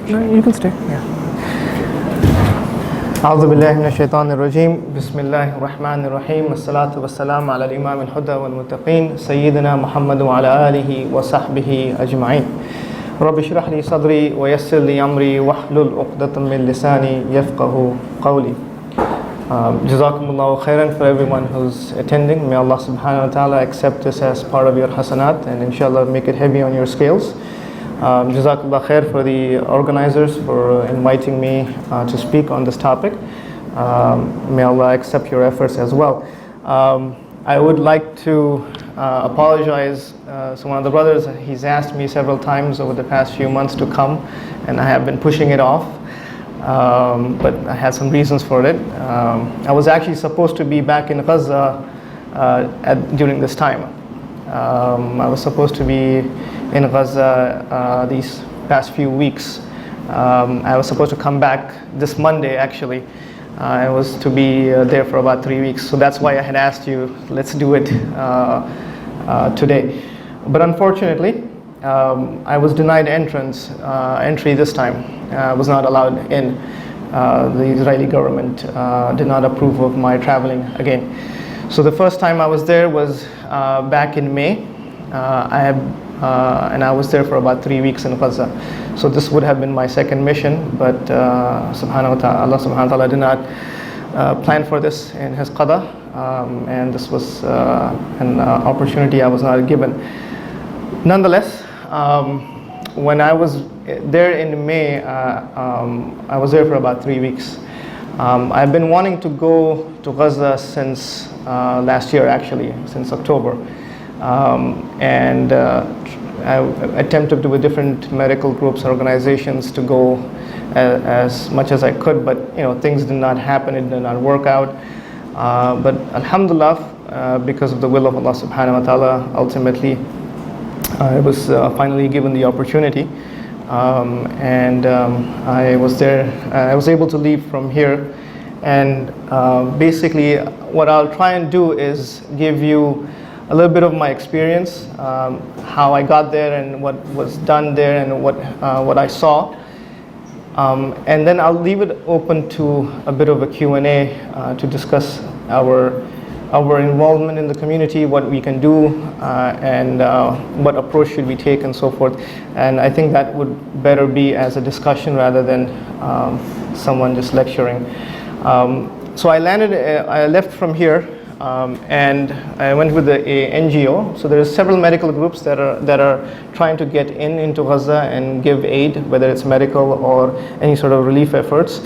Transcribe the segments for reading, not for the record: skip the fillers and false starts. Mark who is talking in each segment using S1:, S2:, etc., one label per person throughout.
S1: No, you can stay. Yeah. أعوذ بالله من الشيطان الرجيم بسم الله الرحمن الرحيم الصلاة والسلام على الإمام الهدى والمتقين سيدنا محمد وعلى آله وصحبه أجمعين رب اشرح لي صدري ويسر لي أمري واحلل عقدة من لساني يفقه قولي. Jazakumullahu khairan for everyone who's attending. May Allah subhanahu wa ta'ala accept this as part of your hasanat and inshallah make it heavy on your scales. Jazakallah khair for the organizers for inviting me to speak on this topic. May Allah accept your efforts as well. I would like to apologize. So one of the brothers, he's asked me several times over the past few months to come, and I have been pushing it off. But I had some reasons for it. I was actually supposed to be back in Gaza during this time. I was supposed to be in Gaza these past few weeks. I was supposed to come back this Monday actually. I was to be there for about 3 weeks. So that's why I had asked you, let's do it today. But unfortunately, I was denied entry this time. I was not allowed in. The Israeli government did not approve of my traveling again. So the first time I was there was back in May. And I was there for about 3 weeks in Gaza. So this would have been my second mission, but Allah subhanahu wa ta'ala did not plan for this in His qada, and this was an opportunity I was not given. Nonetheless, when I was there in May, I was there for about 3 weeks. I've been wanting to go to Gaza since last year actually, since October. And I attempted with different medical groups, organizations to go as much as I could, but things did not happen, it did not work out. But alhamdulillah, because of the will of Allah subhanahu wa ta'ala, ultimately I was finally given the opportunity, and I was there. I was able to leave from here, and basically what I'll try and do is give you a little bit of my experience, how I got there and what was done there and what I saw, and then I'll leave it open to a bit of a Q&A to discuss our involvement in the community, what we can do, and what approach should we take and so forth. And I think that would better be as a discussion rather than someone just lecturing. So I left from here, and I went with a NGO. So there are several medical groups that are trying to get into Gaza and give aid, whether it's medical or any sort of relief efforts.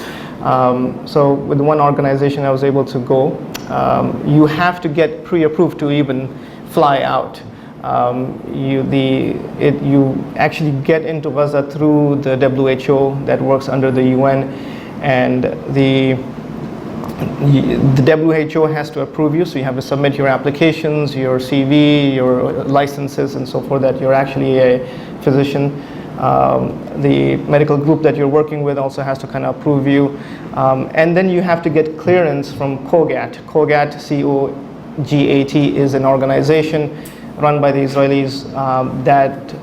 S1: So with one organization I was able to go. You have to get pre-approved to even fly out. You actually get into Gaza through the WHO that works under the UN, and the WHO has to approve you, so you have to submit your applications, your CV, your licenses and so forth, that you're actually a physician. The medical group that you're working with also has to kind of approve you. And then you have to get clearance from COGAT. COGAT, C-O-G-A-T, is an organization run by the Israelis that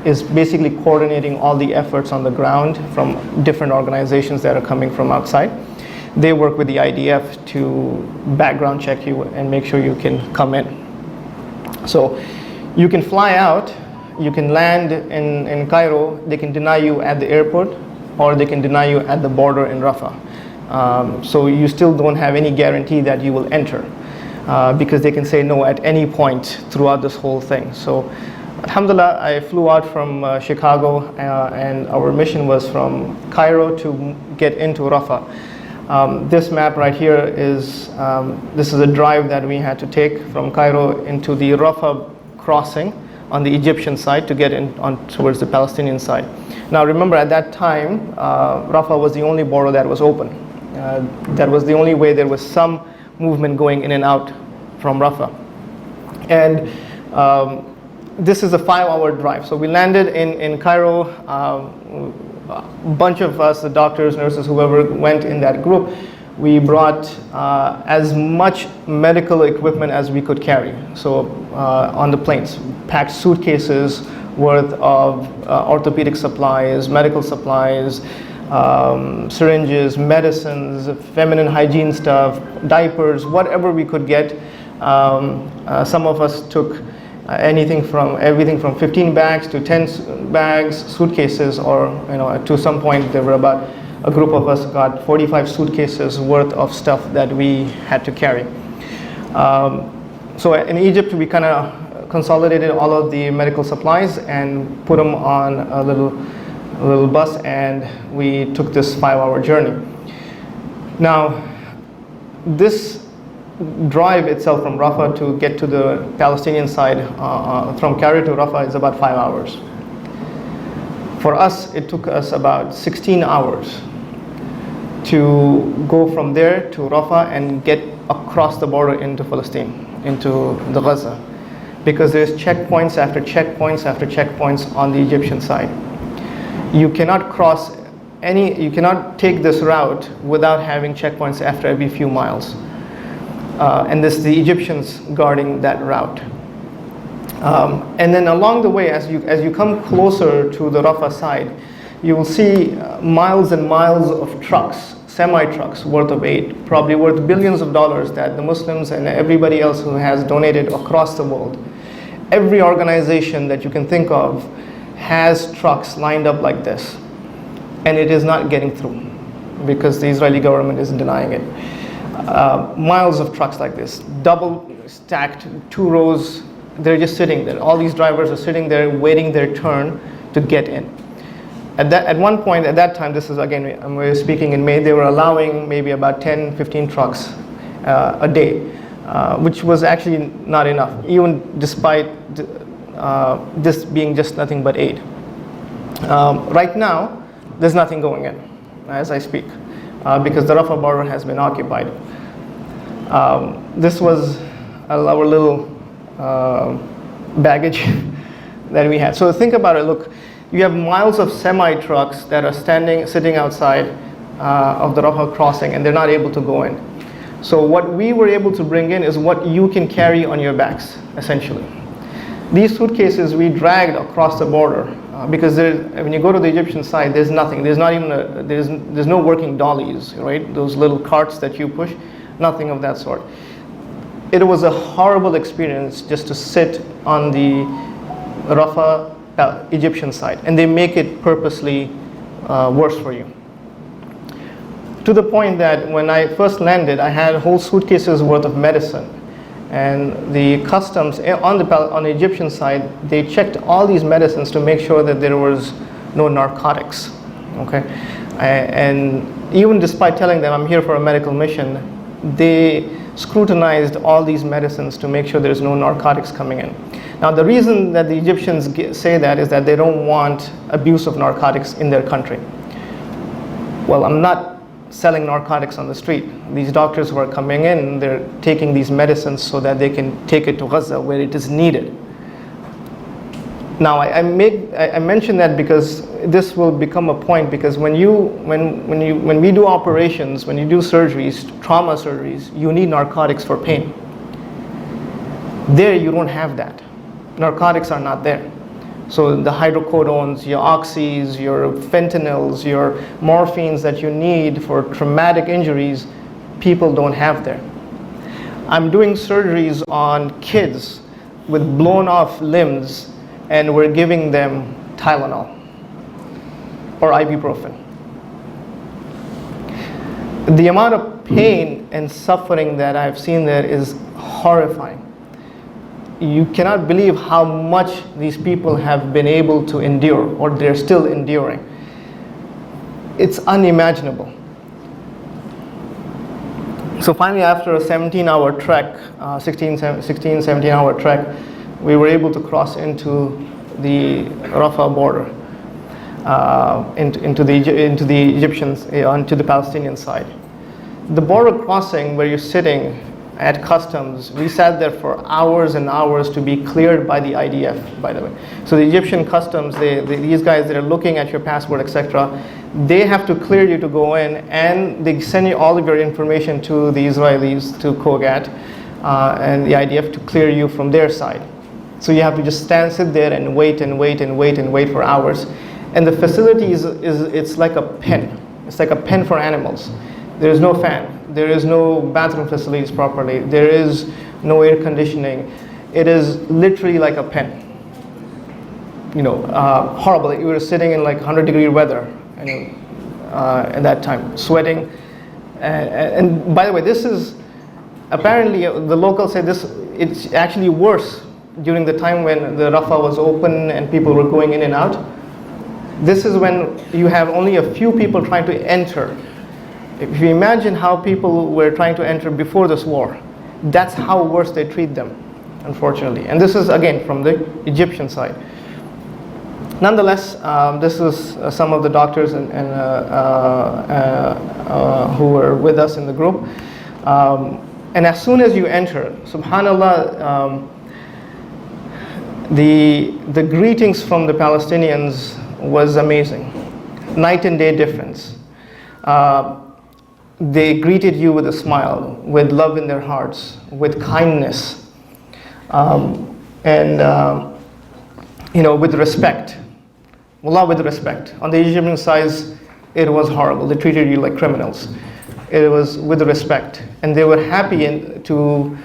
S1: is basically coordinating all the efforts on the ground from different organizations that are coming from outside. They work with the IDF to background check you and make sure you can come in. So you can fly out, you can land in Cairo, they can deny you at the airport, or they can deny you at the border in Rafah. So you still don't have any guarantee that you will enter, because they can say no at any point throughout this whole thing. So alhamdulillah, I flew out from Chicago, and our mission was from Cairo to get into Rafah. This map right here is, this is a drive that we had to take from Cairo into the Rafah crossing on the Egyptian side to get in towards the Palestinian side. Now remember, at that time, Rafah was the only border that was open. That was the only way there was some movement going in and out from Rafah. And this is a 5-hour drive. So we landed in Cairo. A bunch of us, the doctors, nurses, whoever went in that group, we brought as much medical equipment as we could carry. So on the planes, packed suitcases worth of orthopedic supplies, medical supplies, syringes, medicines, feminine hygiene stuff, diapers, whatever we could get. Some of us took everything from 15 bags to 10 bags, suitcases, or to some point there were about a group of us got 45 suitcases worth of stuff that we had to carry. So in Egypt, we kind of consolidated all of the medical supplies and put them on a little bus, and we took this 5-hour journey. Now, this drive itself from Rafah to get to the Palestinian side, from Cairo to Rafah, is about 5 hours. For us, it took us about 16 hours to go from there to Rafah and get across the border into Palestine, into the Gaza, because there's checkpoints after checkpoints after checkpoints on the Egyptian side. You cannot you cannot take this route without having checkpoints after every few miles. And this the Egyptians guarding that route. And then along the way, as you come closer to the Rafah side, you will see miles and miles of trucks, semi-trucks worth of aid, probably worth billions of dollars, that the Muslims and everybody else who has donated across the world. Every organization that you can think of has trucks lined up like this, and it is not getting through because the Israeli government is denying it. Miles of trucks like this, double stacked, 2 rows, they're just sitting there. All these drivers are sitting there waiting their turn to get in. At one point, at that time, this is again, we're speaking in May, they were allowing maybe about 10, 15 trucks a day, which was actually not enough, even despite this being just nothing but aid. Right now, there's nothing going in as I speak, because the Rafah border has been occupied. This was our little baggage that we had. So think about it, look, you have miles of semi-trucks that are sitting outside of the Rafah crossing, and they're not able to go in. So what we were able to bring in is what you can carry on your backs, essentially. These suitcases we dragged across the border because when you go to the Egyptian side, there's nothing. There's not even there's no working dollies, right? Those little carts that you push, nothing of that sort. It was a horrible experience just to sit on the Rafah Egyptian side, and they make it purposely worse for you. To the point that when I first landed, I had whole suitcases worth of medicine, and the customs on the Egyptian side, they checked all these medicines to make sure that there was no narcotics. Okay, and even despite telling them I'm here for a medical mission, they scrutinized all these medicines to make sure there's no narcotics coming in. Now, the reason that the Egyptians say that is that they don't want abuse of narcotics in their country. Well, I'm not selling narcotics on the street. These doctors who are coming in, they're taking these medicines so that they can take it to Gaza where it is needed. Now, I mention that because this will become a point, because when we do operations, when you do surgeries, trauma surgeries, you need narcotics for pain. There you don't have that. Narcotics are not there. So the hydrocodones, your oxys, your fentanyls, your morphines that you need for traumatic injuries, people don't have there. I'm doing surgeries on kids with blown off limbs, and we're giving them Tylenol or ibuprofen. The amount of pain and suffering that I've seen there is horrifying. You cannot believe how much these people have been able to endure, or they're still enduring. It's unimaginable. So finally, after a 17-hour trek, 17-hour trek, we were able to cross into the Rafah border, into the Egyptians, onto the Palestinian side. The border crossing where you're sitting at customs, we sat there for hours and hours to be cleared by the IDF, by the way. So the Egyptian customs, these guys that are looking at your passport, etc., They have to clear you to go in, and they send you all of your information to the Israelis, to Kogat, and the IDF to clear you from their side. So you have to just sit there and wait and wait and wait and wait for hours. And the facility it's like a pen. It's like a pen for animals. There is no fan. There is no bathroom facilities properly. There is no air conditioning. It is literally like a pen. Horrible. You were sitting in like 100-degree weather, at that time, sweating. And by the way, this is apparently the locals say it's actually worse during the time when the Rafah was open and people were going in and out. This is when you have only a few people trying to enter. If you imagine how people were trying to enter before this war, that's how worse they treat them, unfortunately. And this is again from the Egyptian side. Nonetheless, this is some of the doctors and who were with us in the group. And as soon as you enter, subhanAllah, the greetings from the Palestinians was amazing. Night and day difference. They greeted you with a smile, with love in their hearts, with kindness, with respect. Wallah, with respect. On the Egyptian side, it was horrible. They treated you like criminals. It was with respect, and they were happy to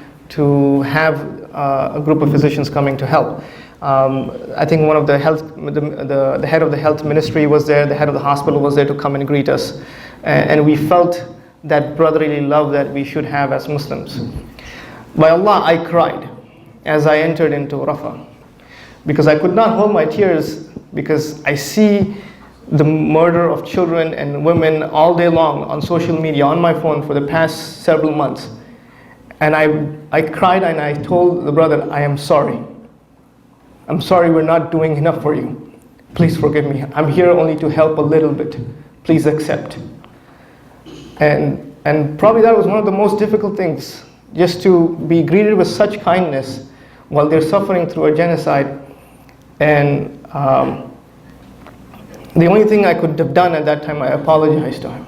S1: have a group of physicians coming to help. I think one of the head of the health ministry was there. The head of the hospital was there to come and greet us, and we felt that brotherly love that we should have as Muslims. By Allah, I cried as I entered into Rafah, because I could not hold my tears, because I see the murder of children and women all day long on social media, on my phone for the past several months. And I cried and I told the brother, I am sorry. I'm sorry we're not doing enough for you. Please forgive me. I'm here only to help a little bit. Please accept. And probably that was one of the most difficult things, just to be greeted with such kindness while they're suffering through a genocide. And the only thing I could have done at that time, I apologized to him,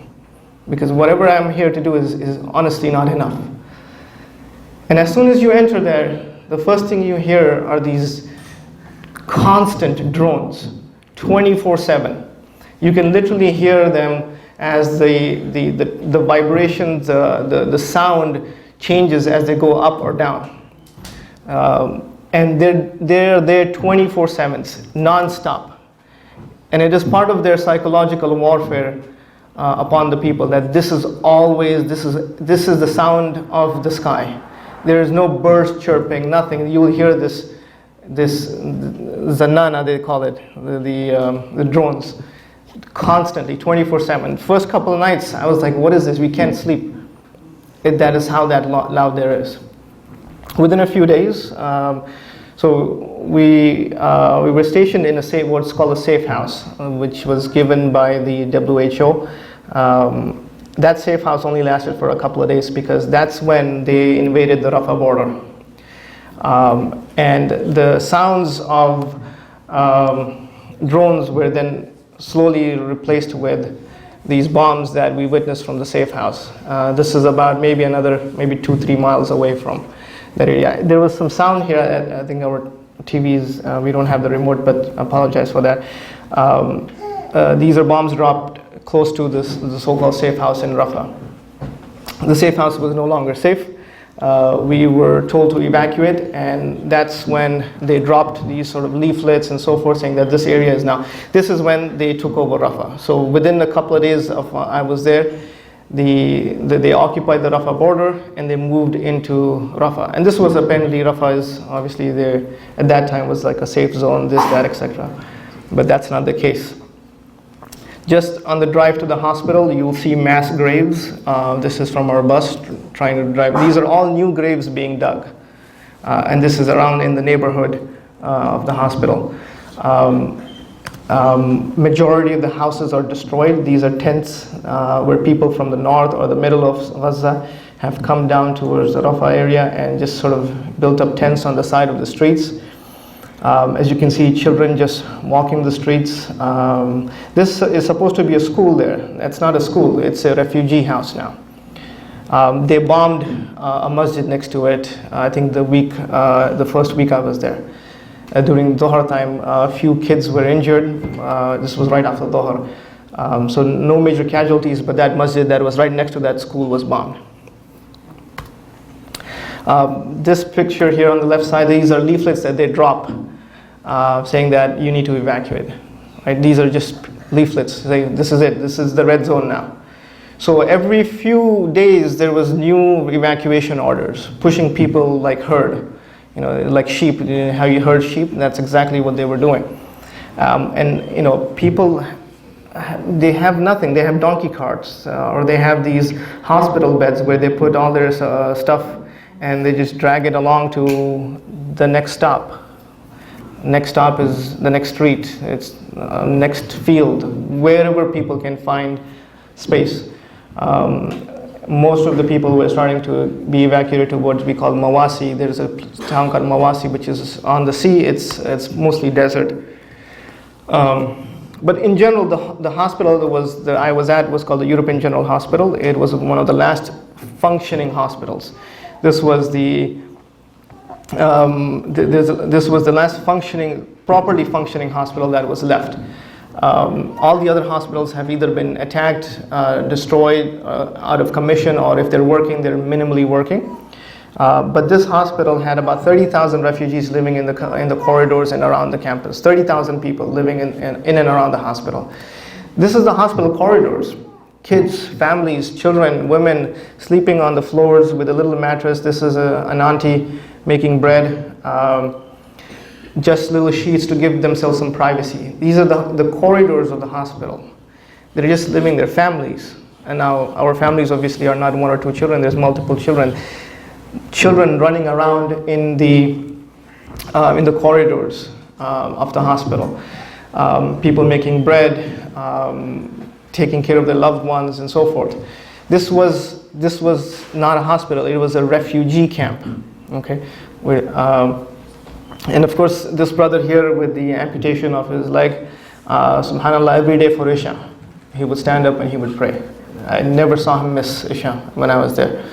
S1: because whatever I'm here to do is honestly not enough. And as soon as you enter there, the first thing you hear are these constant drones, 24/7. You can literally hear them as the vibrations, the sound changes as they go up or down. And they're there 24/7, non-stop. And it is part of their psychological warfare upon the people, that this is the sound of the sky. There is no birds chirping, nothing. You will hear this zanana, they call it, the drones, constantly, 24/7. First couple of nights, I was like, what is this? We can't sleep. That is how that loud there is. Within a few days, so we were stationed in what's called a safe house, which was given by the WHO. That safe house only lasted for a couple of days, because that's when they invaded the Rafah border. And the sounds of drones were then slowly replaced with these bombs that we witnessed from the safe house. This is about maybe 2-3 miles away from that area. There was some sound here. I think our TVs, we don't have the remote, but I apologize for that. These are bombs dropped close to the so-called safe house in Rafah. The safe house was no longer safe. We were told to evacuate, and that's when they dropped these sort of leaflets and so forth, saying that this area is now. This is when they took over Rafah. So within a couple of days of I was there, they occupied the Rafah border and they moved into Rafah. And this was apparently, Rafah is obviously there at that time was like a safe zone, this, that, etc. But that's not the case. Just on the drive to the hospital, you will see mass graves. This is from our bus trying to drive. These are all new graves being dug. And this is around in the neighborhood of the hospital. Majority of the houses are destroyed. These are tents where people from the north or the middle of Gaza have come down towards the Rafah area and just sort of built up tents on the side of the streets. As you can see, children just walking the streets. This is supposed to be a school there. It's not a school, it's a refugee house now. They bombed a masjid next to it, I think the first week I was there. During Dhuhr time, a few kids were injured. This was right after Dhuhr. So no major casualties, but that masjid that was right next to that school was bombed. This picture here on the left side, these are leaflets that they drop saying that you need to evacuate. Right? These are just leaflets saying this is it, this is the red zone now. So every few days there was new evacuation orders, pushing people like herd, like sheep. How you herd sheep? That's exactly what they were doing. And people, they have nothing. They have donkey carts, or they have these hospital beds where they put all their stuff, and they just drag it along to the next stop. Next stop is the next street. It's next field, wherever people can find space. Most of the people were starting to be evacuated to what we call Mawasi. There's a town called Mawasi, which is on the sea. It's mostly desert. But in general, the hospital that I was at was called the European General Hospital. It was one of the last functioning hospitals. This was the last properly functioning hospital that was left. All the other hospitals have either been attacked, destroyed, out of commission, or if they're working, they're minimally working. But this hospital had about 30,000 refugees living in the corridors and around the campus. 30,000 people living in and around the hospital. This is the hospital corridors. Kids, families, children, women sleeping on the floors with a little mattress. This is an auntie making bread. Just little sheets to give themselves some privacy. These are the corridors of the hospital. They're just living their families. And now our families obviously are not one or two children, there's multiple children. Children running around in the corridors of the hospital. People making bread, taking care of their loved ones and so forth. This was not a hospital, it was a refugee camp. Okay. And of course, this brother here with the amputation of his leg, subhanAllah, every day for Isha, he would stand up and he would pray. I never saw him miss Isha when I was there.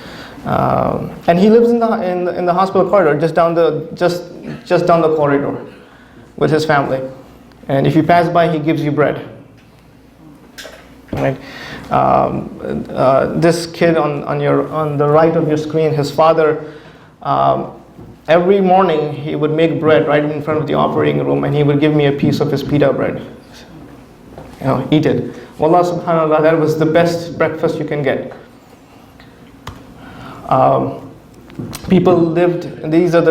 S1: And he lives in the hospital corridor, just down the corridor with his family. And if you pass by, he gives you bread. Right? This kid on the right of your screen, his father. Every morning he would make bread right in front of the operating room, and he would give me a piece of his pita bread. Eat it. Wallah subhanAllah, that was the best breakfast you can get. People lived, these are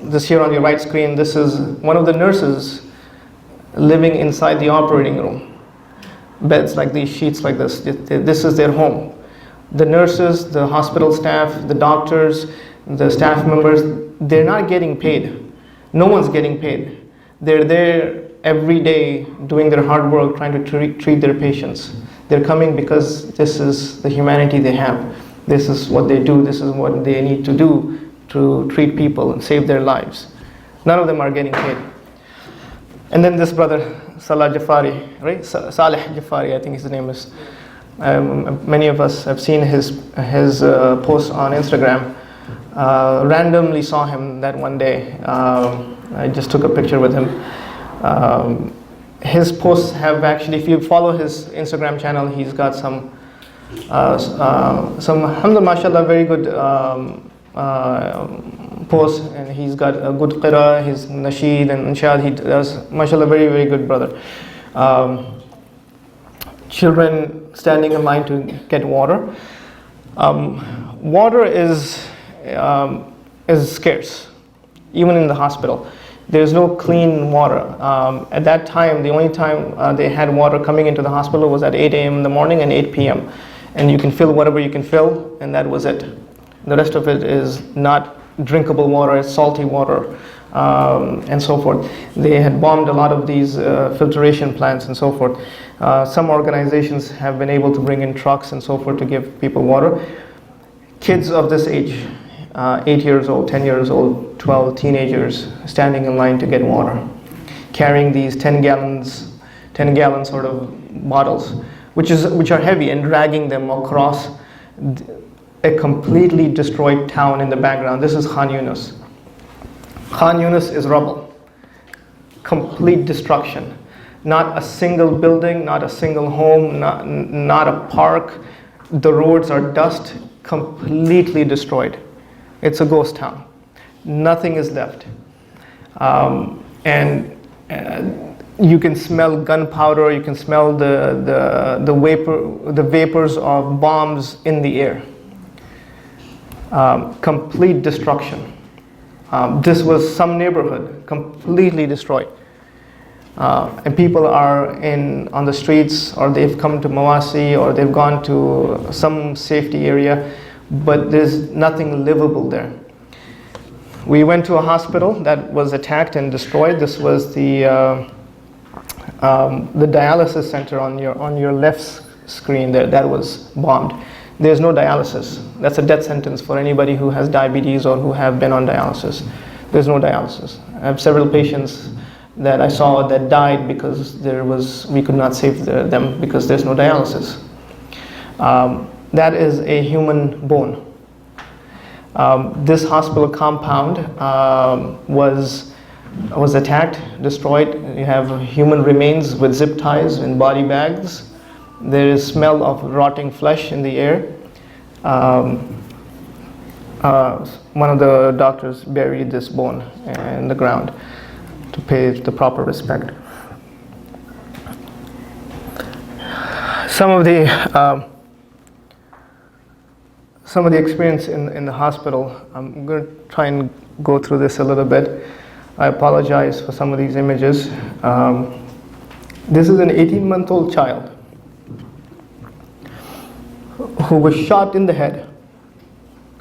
S1: this here on your right screen, this is one of the nurses living inside the operating room. Beds like these, sheets like this. This is their home. The nurses, the hospital staff, the doctors, the staff members, they're not getting paid. No one's getting paid. They're there every day doing their hard work, trying to treat their patients. They're coming because this is the humanity they have. This is what they do. This is what they need to do to treat people and save their lives. None of them are getting paid. And then this brother, Salah Jafari, right? Saleh Jafari, I think his name is. Many of us have seen his post on Instagram. Randomly saw him that one day. I just took a picture with him. His posts have actually, if you follow his Instagram channel, he's got some alhamdulillah, mashallah, very good posts, and he's got a good qira, his nasheed and inshad, he does, mashallah, very, very good brother. Children standing in line to get water. Water is scarce, even in the hospital. There's no clean water. At that time, the only time they had water coming into the hospital was at 8 a.m. in the morning and 8 p.m. And you can fill whatever you can fill, and that was it. The rest of it is not drinkable water, it's salty water, and so forth. They had bombed a lot of these filtration plants and so forth. Some organizations have been able to bring in trucks and so forth to give people water. Kids of this age, 8 years old, 10 years old, 12 teenagers standing in line to get water, carrying these 10 gallon sort of bottles, which are heavy, and dragging them across a completely destroyed town in the background. This is Khan Yunis. Khan Yunis is rubble, complete destruction. Not a single building, not a single home, not a park. The roads are dust, completely destroyed. It's a ghost town. Nothing is left. And you can smell gunpowder, you can smell the vapors of bombs in the air. Complete destruction. This was some neighborhood, completely destroyed. And people are on the streets, or they've come to Mawasi, or they've gone to some safety area, but there's nothing livable there. We went to a hospital that was attacked and destroyed. This was the dialysis center on your left screen there, that was bombed. There's no dialysis. That's a death sentence for anybody who has diabetes or who have been on dialysis. There's no dialysis. I have several patients that I saw that died because we could not save them because there's no dialysis. That is a human bone. This hospital compound was attacked, destroyed. You have human remains with zip ties in body bags. There is smell of rotting flesh in the air. One of the doctors buried this bone in the ground to pay the proper respect. Some of the experience in the hospital, I'm going to try and go through this a little bit. I apologize for some of these images. This is an 18-month-old child who was shot in the head,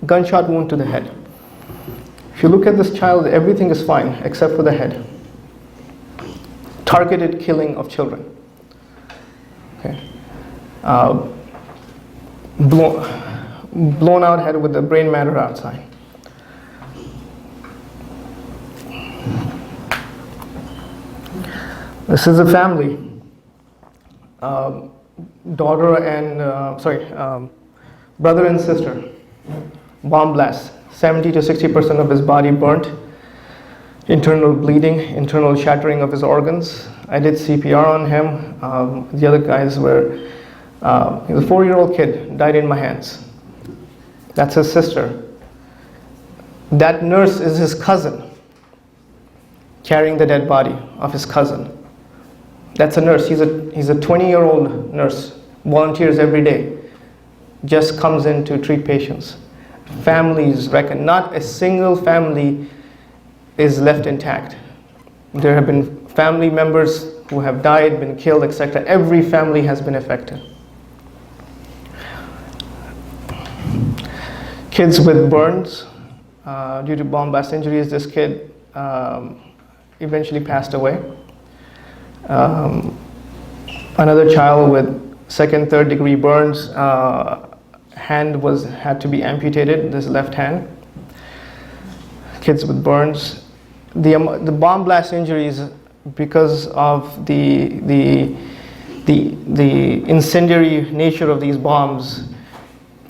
S1: gunshot wound to the head. If you look at this child, everything is fine except for the head. Targeted killing of children. Okay. Blown out head with the brain matter outside. This is a family. Daughter and brother and sister. Bomb blast. 70 to 60% of his body burnt. Internal bleeding, internal shattering of his organs. I did CPR on him. The other guys were, he was a 4-year-old kid, died in my hands. That's his sister. That nurse is his cousin, carrying the dead body of his cousin. That's a nurse. He's a 20-year-old nurse, volunteers every day, just comes in to treat patients. Families reckon, not a single family is left intact. There have been family members who have died, been killed, etc. Every family has been affected. Kids with burns due to bomb blast injuries. This kid eventually passed away. Another child with second, third degree burns. Hand had to be amputated. This left hand. Kids with burns. The bomb blast injuries, because of the incendiary nature of these bombs,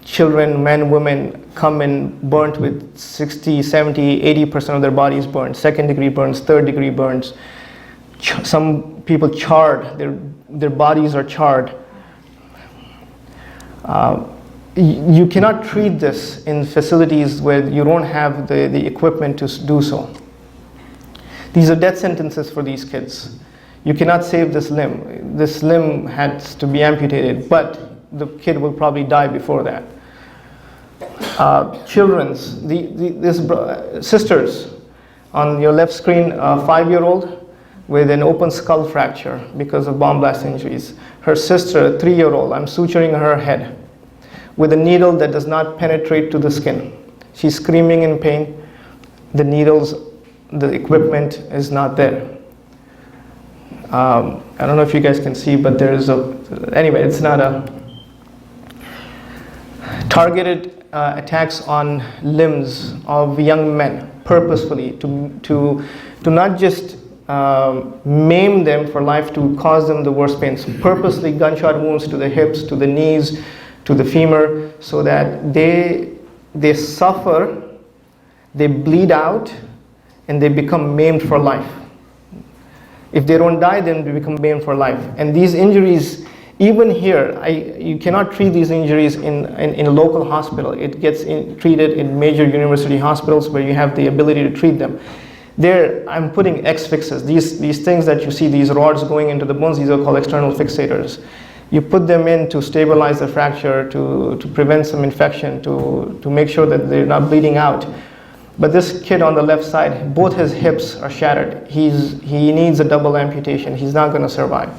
S1: children, men, women come in burnt with 60, 70, 80% of their bodies burned. Second degree burns, third degree burns. Some people charred, their bodies are charred. You cannot treat this in facilities where you don't have the equipment to do so. These are death sentences for these kids. You cannot save this limb. This limb has to be amputated, but the kid will probably die before that. Sisters, on your left screen, a 5-year-old with an open skull fracture because of bomb blast injuries. Her sister, a 3-year-old, I'm suturing her head with a needle that does not penetrate to the skin. She's screaming in pain. The needles, the equipment is not there. I don't know if you guys can see, but anyway, it's not a targeted attacks on limbs of young men purposefully to not just maim them for life, to cause them the worst pains. Purposely gunshot wounds to the hips, to the knees, to the femur, so that they suffer, they bleed out, and they become maimed for life. If they don't die, then they become maimed for life. And these injuries, even here, you cannot treat these injuries in a local hospital. It gets treated in major university hospitals where you have the ability to treat them. There, I'm putting X fixes. These things that you see, these rods going into the bones, these are called external fixators. You put them in to stabilize the fracture, to prevent some infection, to make sure that they're not bleeding out. But this kid on the left side, both his hips are shattered. He needs a double amputation. He's not going to survive.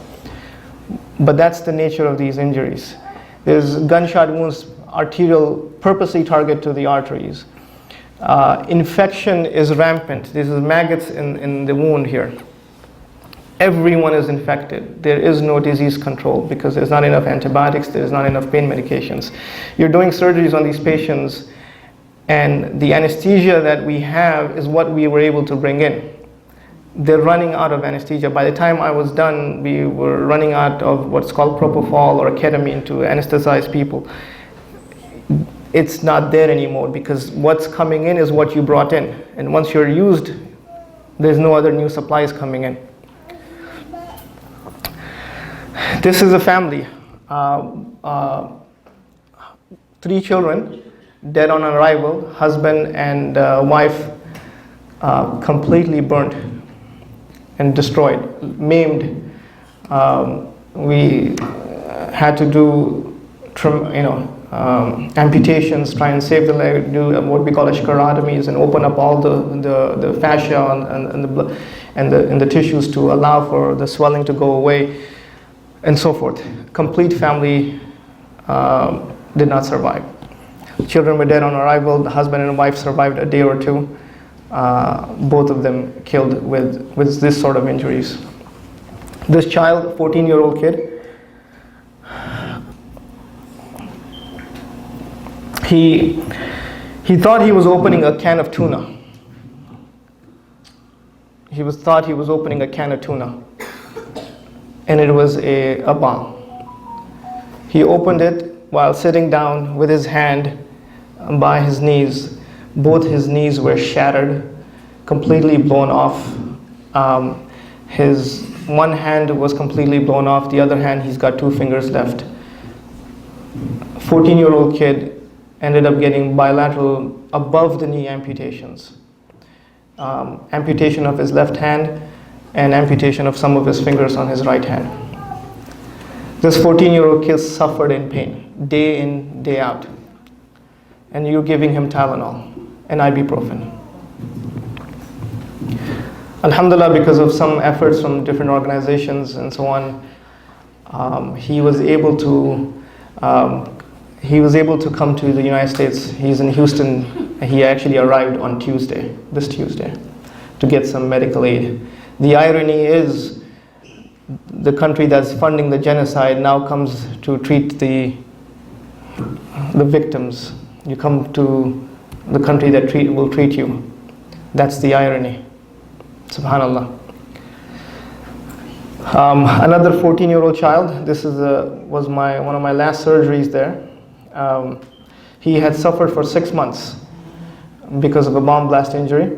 S1: But that's the nature of these injuries. There's gunshot wounds, arterial, purposely target to the arteries. Infection is rampant. There's maggots in the wound here. Everyone is infected. There is no disease control because there's not enough antibiotics, there's not enough pain medications. You're doing surgeries on these patients, and the anesthesia that we have is what we were able to bring in. They're running out of anesthesia. By the time I was done, we were running out of what's called propofol or ketamine to anesthetize people. It's not there anymore because what's coming in is what you brought in. And once you're used, there's no other new supplies coming in. This is a family. 3 children, dead on arrival, husband and wife completely burnt and destroyed, maimed. We had to do, amputations, try and save the leg, do what we call sclerotomies, and open up all the fascia and the blood and the tissues to allow for the swelling to go away, and so forth. Complete family did not survive. Children were dead on arrival. The husband and wife survived a day or two. Both of them killed with this sort of injuries. This child, 14-year-old kid, he thought he was opening a can of tuna. Thought he was opening a can of tuna, and it was a bomb. He opened it while sitting down with his hand by his knees. Both his knees were shattered, completely blown off. His one hand was completely blown off. The other hand, he's got 2 fingers left. 14-year-old kid ended up getting bilateral above the knee amputations. Amputation of his left hand and amputation of some of his fingers on his right hand. This 14-year-old kid suffered in pain, day in, day out. And you're giving him Tylenol and ibuprofen. Alhamdulillah, because of some efforts from different organizations and so on, he was able to come to the United States. He's in Houston. He actually arrived on this Tuesday, to get some medical aid. The irony is, the country that's funding the genocide now comes to treat the victims. You come to the country that will treat you. That's the irony. Subhanallah. Another 14-year-old child. This was one of my last surgeries there. He had suffered for 6 months because of a bomb blast injury.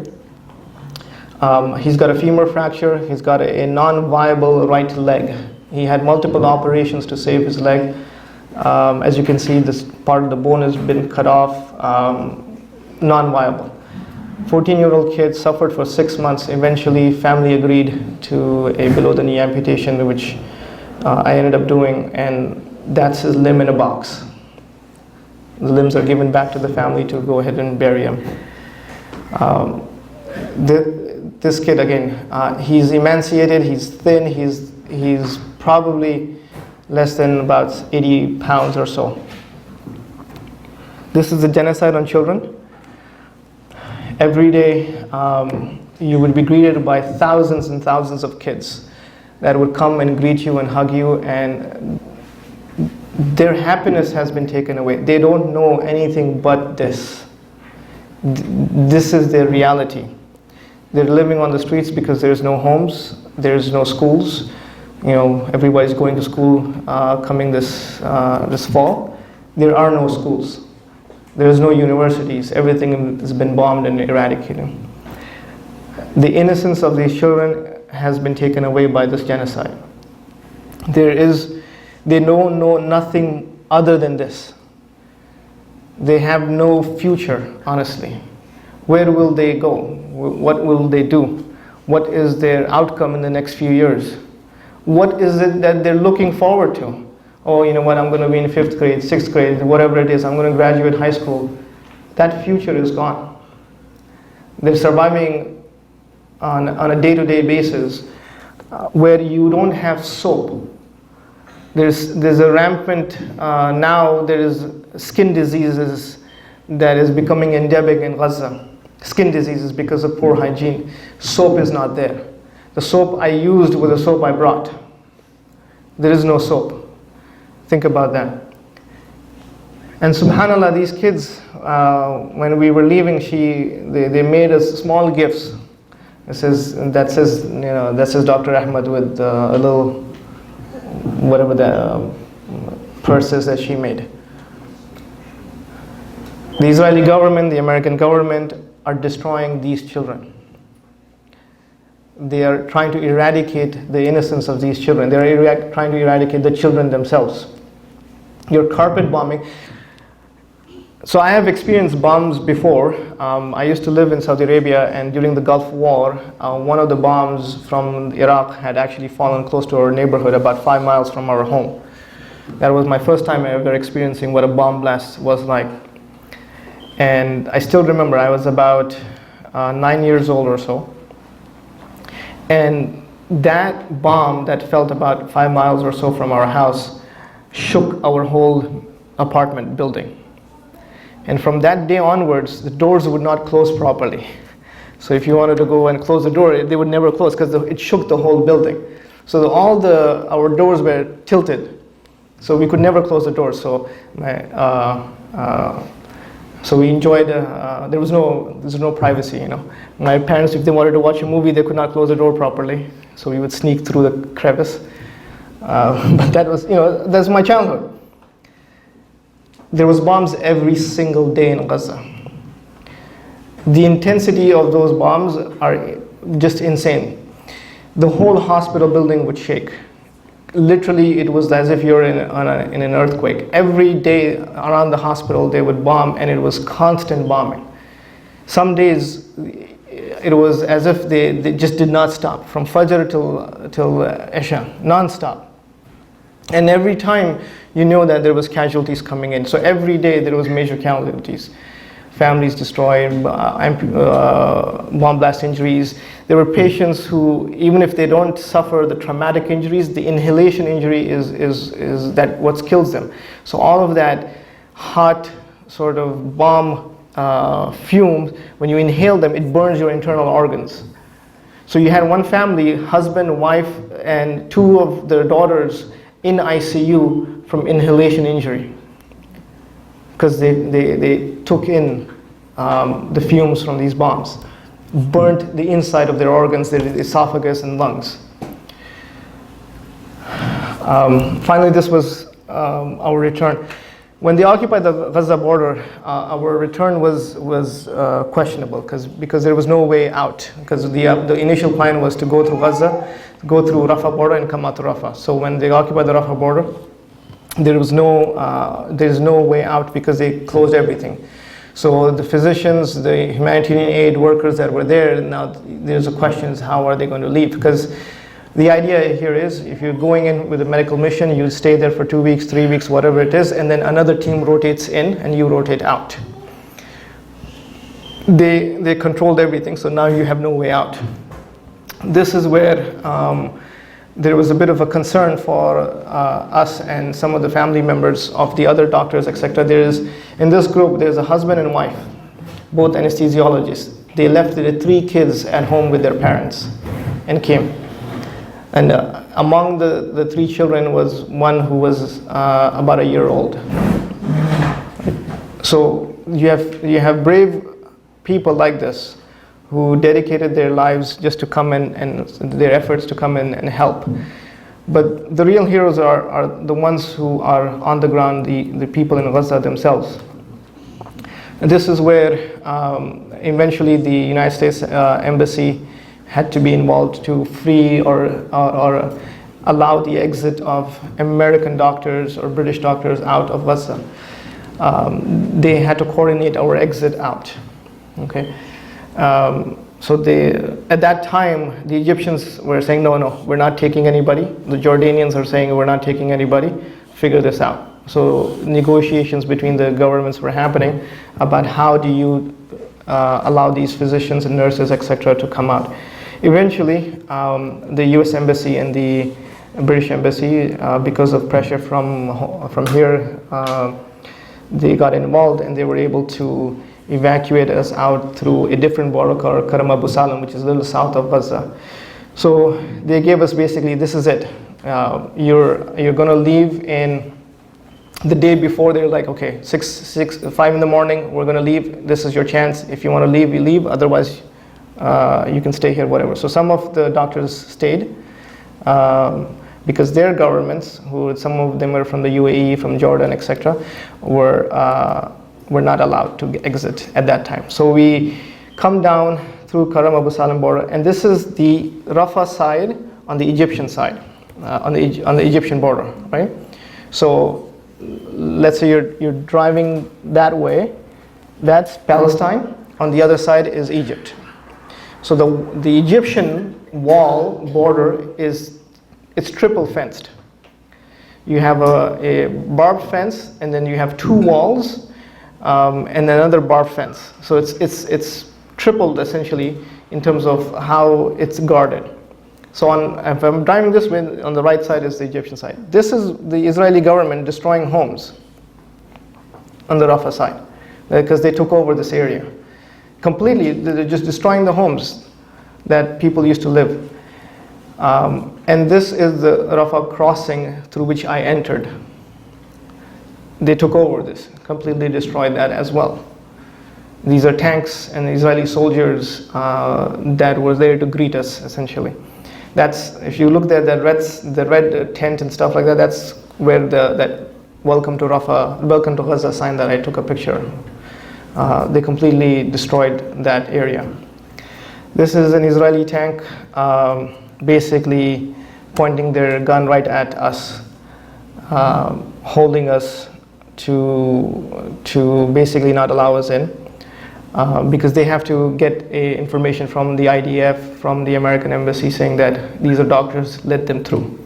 S1: He's got a femur fracture. He's got a non-viable right leg. He had multiple operations to save his leg. As you can see, this part of the bone has been cut off, non-viable. 14-year-old kid suffered for 6 months. Eventually, family agreed to a below-the-knee amputation, which I ended up doing, and that's his limb in a box. The limbs are given back to the family to go ahead and bury him. This kid, again, he's emaciated, he's thin, he's probably less than about 80 pounds or so. This is a genocide on children. Every day, you would be greeted by thousands and thousands of kids that would come and greet you and hug you, and their happiness has been taken away. They don't know anything but this. This is their reality. They're living on the streets because there's no homes, there's no schools. You know, everybody's going to school coming this fall. There are no schools. There's no universities. Everything has been bombed and eradicated. The innocence of these children has been taken away by this genocide. They know nothing other than this. They have no future, honestly. Where will they go? What will they do? What is their outcome in the next few years? What is it that they're looking forward to? Oh, you know what, I'm going to be in 5th grade, 6th grade, whatever it is, I'm going to graduate high school. That future is gone. They're surviving on a day-to-day basis where you don't have soap. There's a rampant, now there is skin diseases that is becoming endemic in Gaza. Skin diseases because of poor hygiene. Soap is not there. The soap I used was the soap I brought. There is no soap. Think about that. And subhanAllah, these kids, when we were leaving, they made us small gifts. That says Dr. Ahmed with a little, whatever the purse is that she made. The Israeli government, the American government are destroying these children. They are trying to eradicate the innocence of these children. They are trying to eradicate the children themselves. Your carpet bombing. So I have experienced bombs before. I used to live in Saudi Arabia, and during the Gulf War, one of the bombs from Iraq had actually fallen close to our neighborhood, about 5 miles from our home. That was my first time ever experiencing what a bomb blast was like. And I still remember, I was about 9 years old or so. And that bomb that fell about 5 miles or so from our house shook our whole apartment building. And from that day onwards, the doors would not close properly. So if you wanted to go and close the door, they would never close because it shook the whole building. So our doors were tilted. So we could never close the doors. So we enjoyed, there was no privacy, you know. My parents, if they wanted to watch a movie, they could not close the door properly. So we would sneak through the crevice. But that was, that's my childhood. There was bombs every single day in Gaza. The intensity of those bombs are just insane. The whole hospital building would shake. Literally, it was as if you're in an earthquake. Every day around the hospital, they would bomb, and it was constant bombing. Some days, it was as if they just did not stop, from Fajr till Isha, non-stop. And every time, you know that there was casualties coming in. So every day, there was major casualties. Families destroyed, bomb blast injuries. There were patients who, even if they don't suffer the traumatic injuries, the inhalation injury is that what kills them. So all of that hot sort of bomb fumes, when you inhale them, it burns your internal organs. So you had one family, husband, wife, and 2 of their daughters in ICU from inhalation injury, because they took in the fumes from these bombs, burnt the inside of their organs, their esophagus and lungs. Finally, this was our return. When they occupied the Gaza border, our return was questionable because there was no way out. Because the initial plan was to go through Gaza, go through Rafah border, and come out to Rafah. So when they occupied the Rafah border, there's no way out because they closed everything. So the physicians, the humanitarian aid workers that were there, now there's a question: how are they going to leave? Because the idea here is, if you're going in with a medical mission, you stay there for 2 weeks, 3 weeks, whatever it is, and then another team rotates in and you rotate out. They controlled everything, so now you have no way out. This is where there was a bit of a concern for us and some of the family members of the other doctors, etc. In this group, there's a husband and wife, both anesthesiologists. They left the 3 kids at home with their parents and came. And among the three children was one who was about a year old. So you have brave people like this who dedicated their lives just to come in and their efforts to come in and help. But the real heroes are the ones who are on the ground, the people in Gaza themselves. And this is where eventually the United States Embassy had to be involved to free or allow the exit of American doctors or British doctors out of Gaza. They had to coordinate our exit out. Okay, so at that time the Egyptians were saying no, we're not taking anybody. The Jordanians are saying we're not taking anybody. Figure this out. So negotiations between the governments were happening about how do you allow these physicians and nurses, etc., to come out. Eventually, the U.S. Embassy and the British Embassy, because of pressure from here, they got involved and they were able to evacuate us out through a different border called Karam Abu Salam, which is a little south of Gaza. So they gave us basically, this is it. You're going to leave in the day before. They're like, okay, 5 in the morning, we're going to leave. This is your chance. If you want to leave, you leave. Otherwise, you can stay here, whatever. So some of the doctors stayed because their governments, some of them were from the UAE, from Jordan, etc., were not allowed to exit at that time. So we come down through Karam Abu Salam border, and this is the Rafah side on the Egyptian side, on the Egyptian border, right? So let's say you're driving that way, that's Palestine. On the other side is Egypt. So the Egyptian wall border it's triple fenced. You have a barbed fence, and then you have two walls, and another barbed fence. So it's tripled essentially in terms of how it's guarded. So if I'm driving this way, on the right side is the Egyptian side. This is the Israeli government destroying homes on the Rafah side because they took over this area. Completely, they're just destroying the homes that people used to live. And this is the Rafah crossing through which I entered. They took over this, completely destroyed that as well. These are tanks and Israeli soldiers that were there to greet us, essentially. That's, if you look there, the red tent and stuff like that, that's where that welcome to Rafah, welcome to Gaza sign that I took a picture. They completely destroyed that area. This is an Israeli tank basically pointing their gun right at us, holding us to basically not allow us in because they have to get information from the IDF, from the American embassy saying that these are doctors, let them through.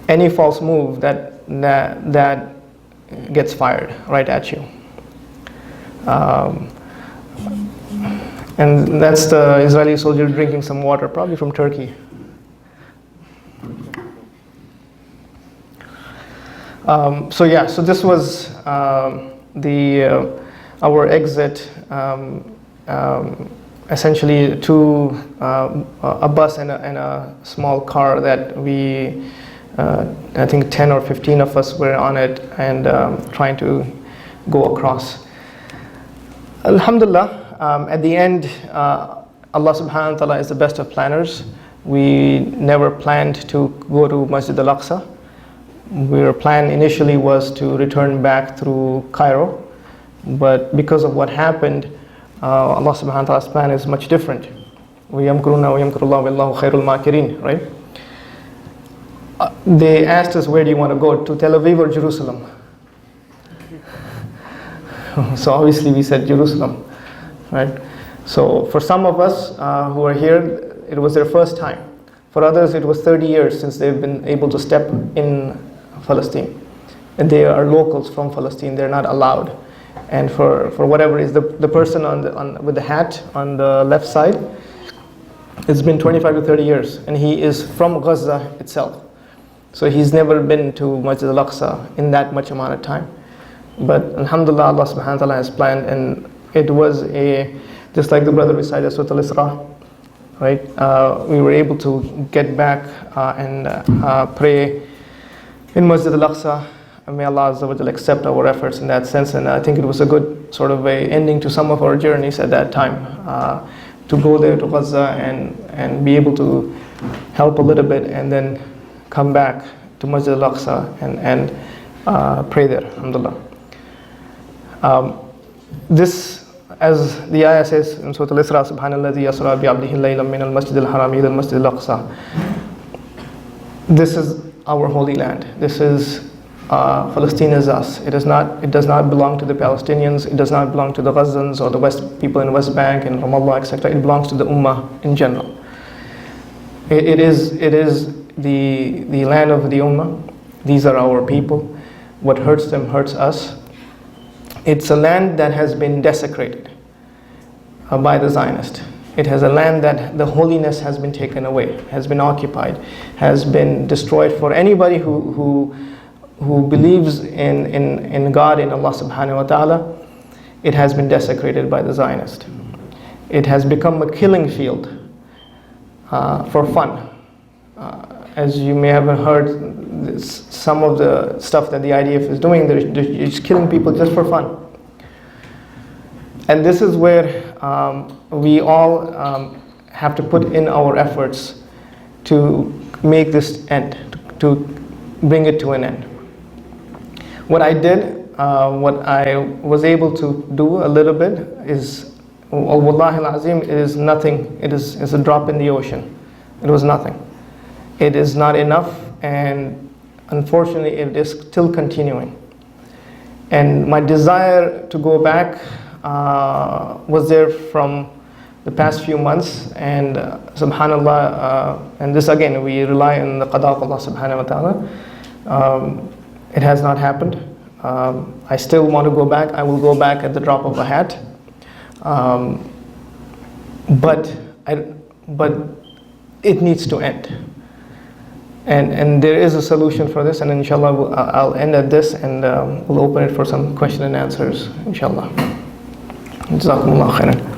S1: Any false move that gets fired right at you. And that's the Israeli soldier drinking some water, probably from Turkey. So this was our exit. Essentially, a bus and a small car that we, I think 10 or 15 of us were on it and trying to go across. Alhamdulillah. At the end, Allah subhanahu wa ta'ala is the best of planners. We never planned to go to Masjid al-Aqsa. Our plan initially was to return back through Cairo, but because of what happened, Allah subhanahu wa ta'ala's plan is much different. وَيَمْكُرُونَ وَيَمْكُرُ اللَّهُ وَاللَّهُ خَيْرُ الْمَاكِرِينَ, right? They asked us, where do you want to go, to Tel Aviv or Jerusalem? So obviously we said Jerusalem. Right? So for some of us who are here, it was their first time. For others, it was 30 years since they've been able to step in Palestine. And they are locals from Palestine, they're not allowed. And for whatever is the person with the hat on the left side, it's been 25 to 30 years, and he is from Gaza itself. So he's never been to Masjid al-Aqsa in that much amount of time. But alhamdulillah, Allah subhanahu wa ta'ala has planned, and it was just like the brother recited Surah Al-Isra, right? We were able to get back and pray in Masjid al-Aqsa. May Allah Azza wa Jalla accept our efforts in that sense, and I think it was a good sort of a ending to some of our journeys at that time, to go there to Gaza and be able to help a little bit and then come back to Masjid al-Aqsa and pray there, alhamdulillah. This, as the ayah says in Surah Al-Isra, Subhanalladhi yasra bi'abdihi laylan min al-masjid al-haram ila al-masjid al-aqsa. This is our holy land. This is Palestine is us. It does not belong to the Palestinians. It does not belong to the Gazans or the people in West Bank and Ramallah, etc. It belongs to the Ummah in general. It is the land of the Ummah. These are our people. What hurts them hurts us. It's a land that has been desecrated by the Zionist. It has a land that the holiness has been taken away, has been occupied, has been destroyed. For anybody who believes in God, in Allah subhanahu wa ta'ala, it has been desecrated by the Zionist. It has become a killing field for fun. As you may have heard, some of the stuff that the IDF is doing, they're just killing people just for fun. And this is where we all have to put in our efforts to make this end, to bring it to an end. What I did, what I was able to do a little bit is, wallahi al-azim, it is nothing. It's a drop in the ocean. It was nothing. It is not enough, and unfortunately it is still continuing. And my desire to go back was there from the past few months, and subhanallah, and this again, we rely on the qada of Allah subhanahu wa ta'ala. It has not happened. I still want to go back. I will go back at the drop of a hat. But it needs to end. And there is a solution for this, and inshallah I'll end at this, and we'll open it for some question and answers, inshallah. Jazakumullah khairan.